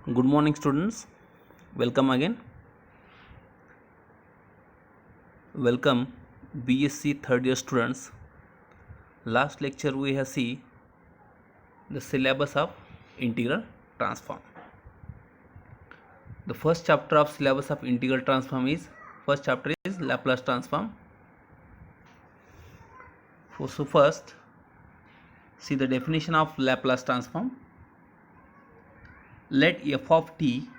Good morning, students. Welcome again. Welcome, BSc third year students. Last lecture we have seen the syllabus of integral transform. The first chapter of syllabus of integral transform is Laplace transform. So first, see the definition of Laplace transform. Let f of t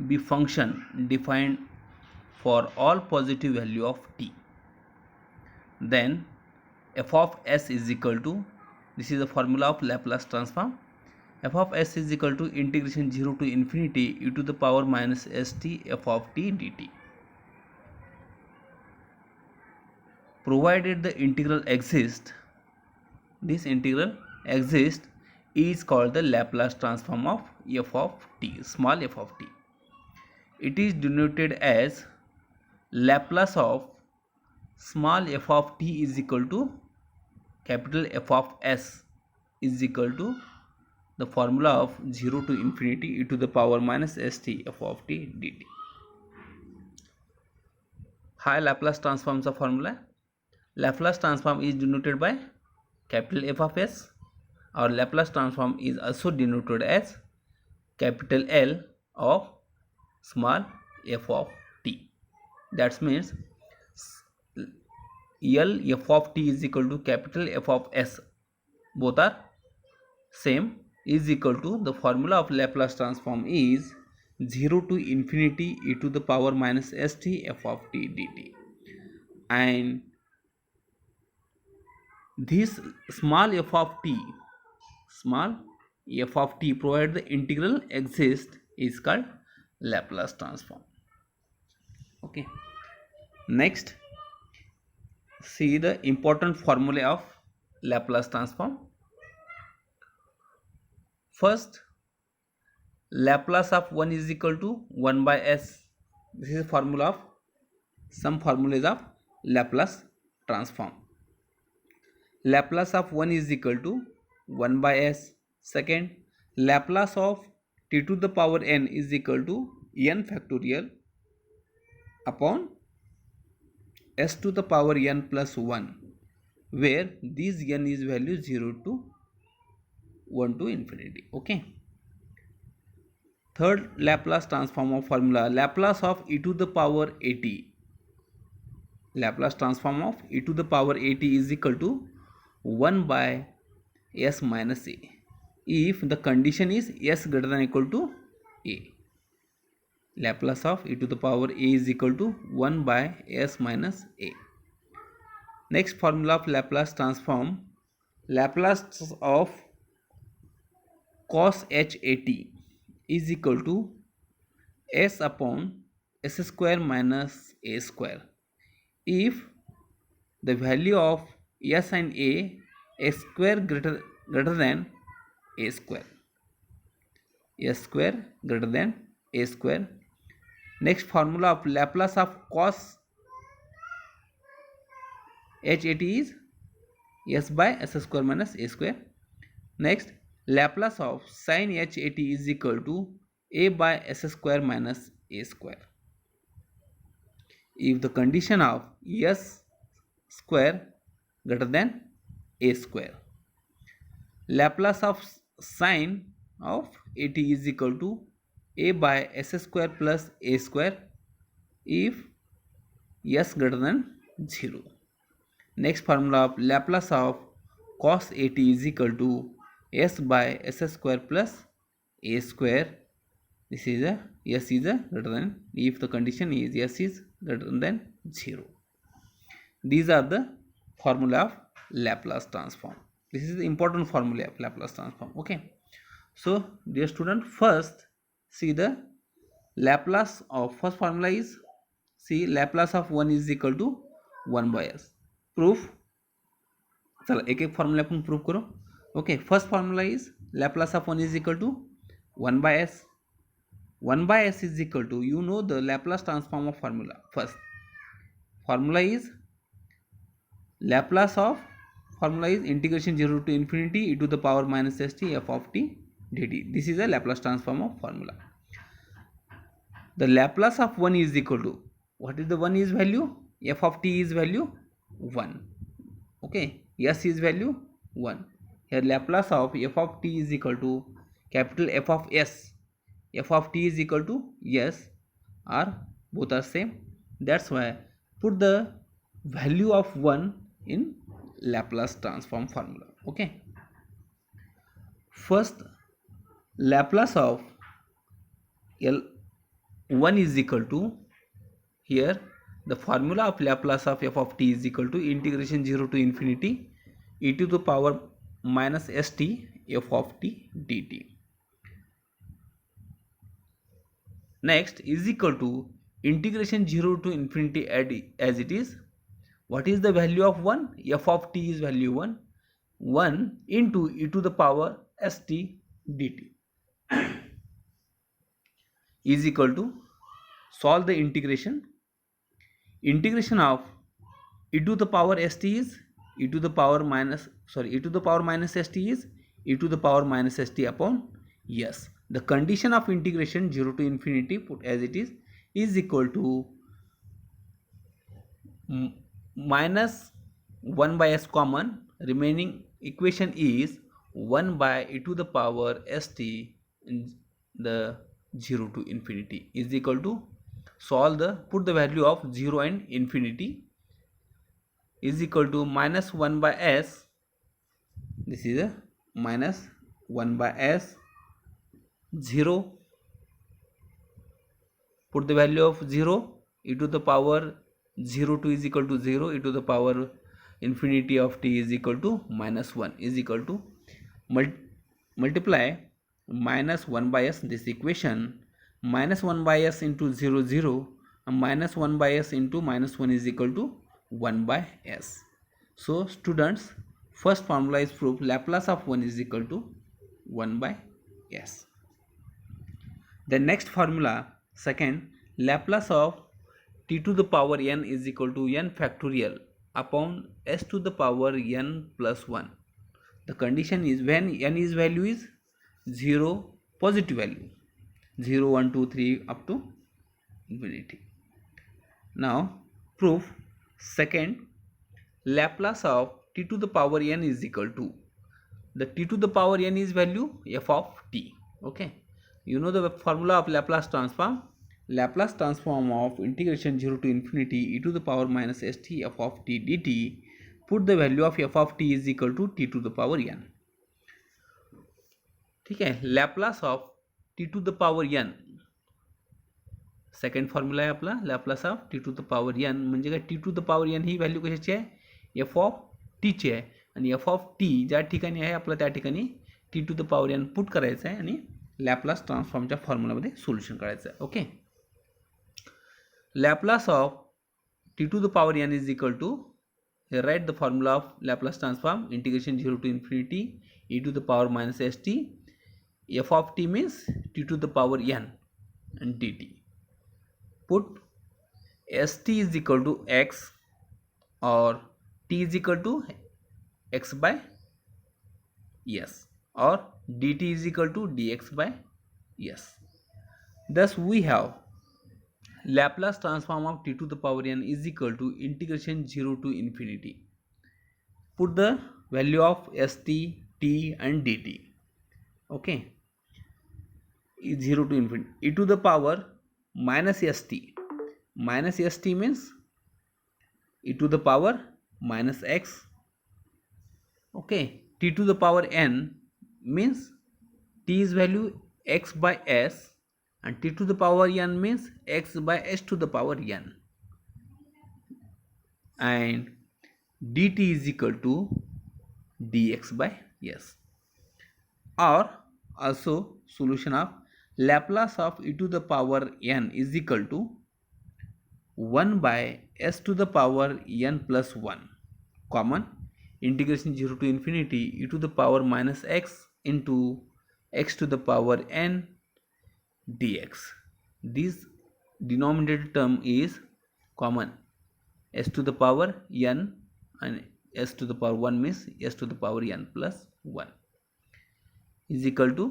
be function defined for all positive value of t. Then f of s is equal to, this is the formula of Laplace transform, f of s is equal to integration 0 to infinity e to the power minus st f of t dt. Provided the integral exists, this integral exists is called the Laplace transform of f of t, small f of t. It is denoted as Laplace of small f of t is equal to capital F of s is equal to the formula of 0 to infinity e to the power minus st f of t dt. High Laplace transform's formula. Laplace transform is denoted by capital F of s. Our Laplace transform is also denoted as capital L of small f of t. That means L f of t is equal to capital F of s. Both are same, is equal to the formula of Laplace transform is 0 to infinity e to the power minus st f of t dt. And this small f of t provided the integral exists is called Laplace transform. Okay, next see the important formula of Laplace transform. First, Laplace of 1 is equal to 1 by s. This is formula of some formulas of Laplace transform. Laplace of 1 is equal to 1 by s. Second, Laplace of t to the power n is equal to n factorial upon s to the power n plus 1, where this n is value 0 to 1 to infinity. Okay. Third Laplace transform of formula, Laplace of e to the power at. Laplace transform of e to the power at is equal to 1 by s minus a, if the condition is s greater than or equal to a. Laplace of e to the power a is equal to 1 by s minus a. Next formula of Laplace transform, Laplace of cos h at is equal to s upon s square minus a square, if the value of s and a square greater than a square, s square greater than a square. Next formula of Laplace of cos h at is s by s square minus a square. Next, Laplace of sin h at is equal to a by s square minus a square, if the condition of s square greater than a square. Laplace of sin of at is equal to a by s square plus a square, if s greater than 0. Next formula of Laplace of cos at is equal to s by s square plus a square. This is a s is a greater than, if the condition is s is greater than 0. These are the formula of Laplace transform. This is the important formula of Laplace transform. Okay, so dear student, first see the Laplace of, first formula is, see Laplace of 1 is equal to 1 by s. Proof, चला एक एक formula आपण proof करो. Okay, first formula is Laplace of 1 is equal to 1 by s. 1 by s is equal to, you know the Laplace transform of formula. First formula is Laplace of formula is integration 0 to infinity e to the power minus st f of t dt. This is a Laplace transform of formula. The Laplace of 1 is equal to, what is the 1 is value? F of t is value 1. Okay, s is value 1. Here Laplace of f of t is equal to capital F of s. F of t is equal to s, or both are same. That's why put the value of 1 in Laplace transform formula. Okay. First, Laplace of L1 is equal to, here the formula of Laplace of f of t is equal to integration 0 to infinity e to the power minus st f of t dt. Next is equal to integration 0 to infinity as it is. What is the value of 1? F of t is value 1. 1 into e to the power st dt is equal to, solve the integration. Integration of e to the power st is e to the power minus st is e to the power minus st upon s. The condition of integration 0 to infinity, put as it is equal to minus 1 by s common. Remaining equation is 1 by e to the power st in the 0 to infinity is equal to, solve the, put the value of 0 and infinity, is equal to minus 1 by s. This is a minus 1 by s, 0, put the value of 0, e to the power 0 to is equal to 0, e to the power infinity of t is equal to minus 1 is equal to multiply minus 1 by s, this equation, minus 1 by s into 0 0, and minus 1 by s into minus 1 is equal to 1 by s. So students, first formula is proved, Laplace of 1 is equal to 1 by s. The next formula, second, Laplace of t to the power n is equal to n factorial upon s to the power n plus 1. The condition is when n is value is 0, positive value, 0 1 2 3 up to infinity. Now proof, second, Laplace of t to the power n is equal to, the t to the power n is value f of t. Okay, you know the formula of Laplace transform. Laplace transform of integration 0 to infinity e to the power minus st f of t dt. Put the value of f of t is equal to t to the power n. ठीक है, Laplace of t to the power n, second formula आहे आपला Laplace of t to the power n. म्हणजे काय, t to the power n ही value कशाची आहे, F of टीची आहे. आणि एफ ऑफ टी ज्या ठिकाणी आहे आपलं त्या ठिकाणी t to the power n put करायचं आहे आणि लॅप्लास ट्रान्सफॉर्मच्या फॉर्म्युलामध्ये सोल्युशन करायचं आहे. Okay, Laplace of t to the power n is equal to, right the formula of Laplace transform integration 0 to infinity e to the power minus st, f of t means t to the power n and dt. Put st is equal to x or t is equal to x by s or dt is equal to dx by s. Thus we have Laplace transform of t to the power n is equal to integration 0 to infinity. Put the value of st, t and dt. Okay, is 0 to infinity, e to the power minus st. Minus st means e to the power minus x. Okay, t to the power n means t is value x by s, and t to the power n means x by s to the power n, and dt is equal to dx by s. Or also solution of Laplace of e to the power n is equal to 1 by s to the power n plus 1, common, integration 0 to infinity e to the power minus x into x to the power n dx. This denominator term is common, s to the power n, and s to the power 1 means s to the power n plus 1 is equal to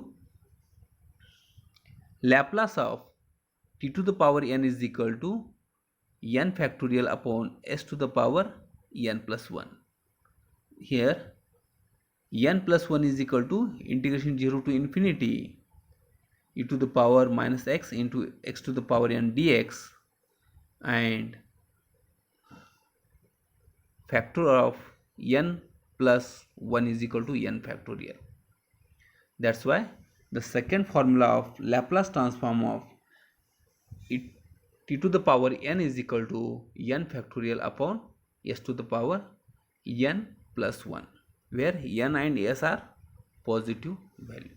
Laplace of t to the power n is equal to n factorial upon s to the power n plus 1. Here n plus 1 is equal to integration 0 to infinity e to the power minus x into x to the power n dx, and factor of n plus 1 is equal to n factorial. That's why the second formula of Laplace transform of t to the power n is equal to n factorial upon s to the power n plus 1, where n and s are positive value.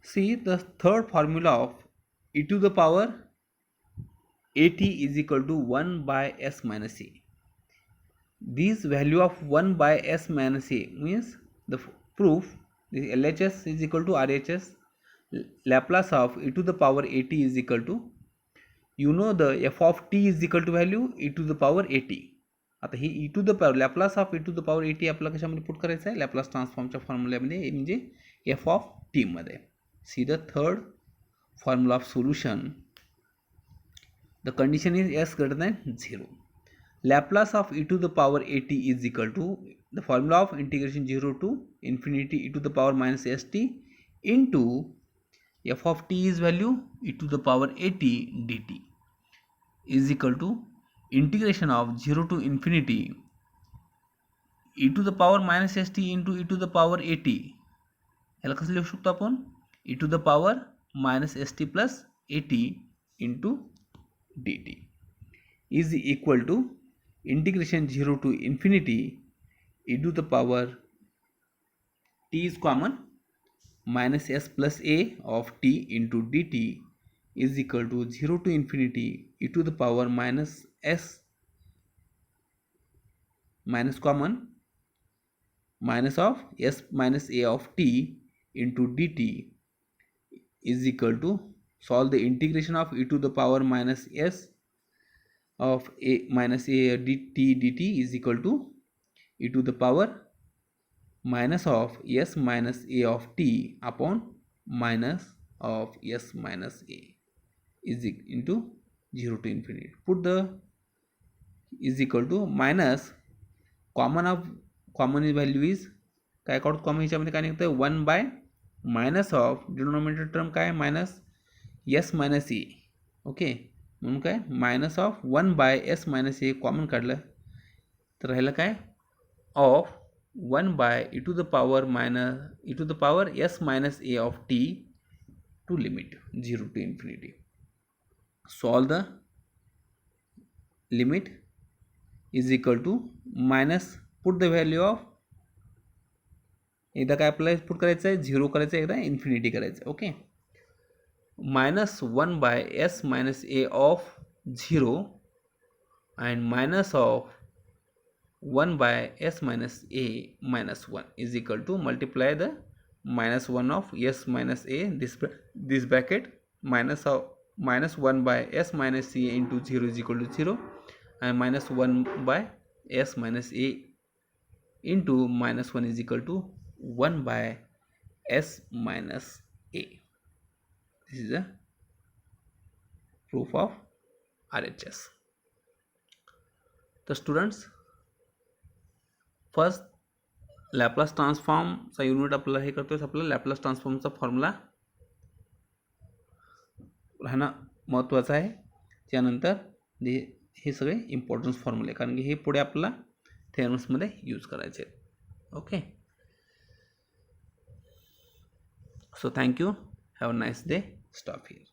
See the third formula of e to the power at is equal to 1 by s minus a. This value of 1 by s minus a means the proof the LHS is equal to RHS. Laplace of e to the power at is equal to, you know, the f of t is equal to value e to the power at. आता ही e to the power Laplace of e to the power at आपल्याला कशामध्ये put करायचं आहे, Laplace ट्रान्सफॉर्मच्या फॉर्म्युल्यामध्ये, म्हणजे f of t मध्ये. See the third formula of solution. The condition is s greater than 0. Laplace of e to the power at is equal to the formula of integration 0 to infinity e to the power minus st into f of t is value e to the power at dt is equal to integration of 0 to infinity e to the power minus st into e to the power at. याला कसं लिहू शकतो आपण, e to the power minus st plus at into dt is equal to integration 0 to infinity e to the power t is common minus s plus a of t into dt is equal to 0 to infinity e to the power minus s minus common minus of s minus a of t into dt is equal to, solve the integration of e to the power minus s of a minus a dt is equal to e to the power minus of s minus a of t upon minus of s minus a is into 0 to infinity. Put the is equal to minus common value is काय काढतो, common ह्याच्यामध्ये काय निघतं 1 by minus of denominator term काय minus S minus A. Okay, म्हणून काय minus of 1 by S minus A common काढलं तर राहिलं काय of 1 by e to the power minus e to the power s minus a of t to limit 0 to infinity. Solve the limit is equal to minus, put the value of, एकदा काय आपल्याला put करायचं आहे 0 करायचं आहे, एकदा infinity करायचं आहे. Okay, minus 1 by s minus a of 0 and minus of 1 by s minus a minus 1 is equal to multiply the minus 1 of s minus a, this bracket, minus of minus 1 by s minus a into 0 is equal to 0, and minus 1 by s minus a into minus 1 is equal to 1 by s minus a. This is a proof of RHS. तर students, first Laplace ट्रान्सफॉर्मचा unit आपल्याला हे करतोय, आपल्याला Laplace ट्रान्सफॉर्मचा formula राहणं महत्त्वाचं आहे. त्यानंतर हे सगळे importance फॉर्म्युले, कारण की हे पुढे आपल्याला थेरम्समध्ये यूज करायचे आहेत. Okay, so thank you, have a nice day, stop here.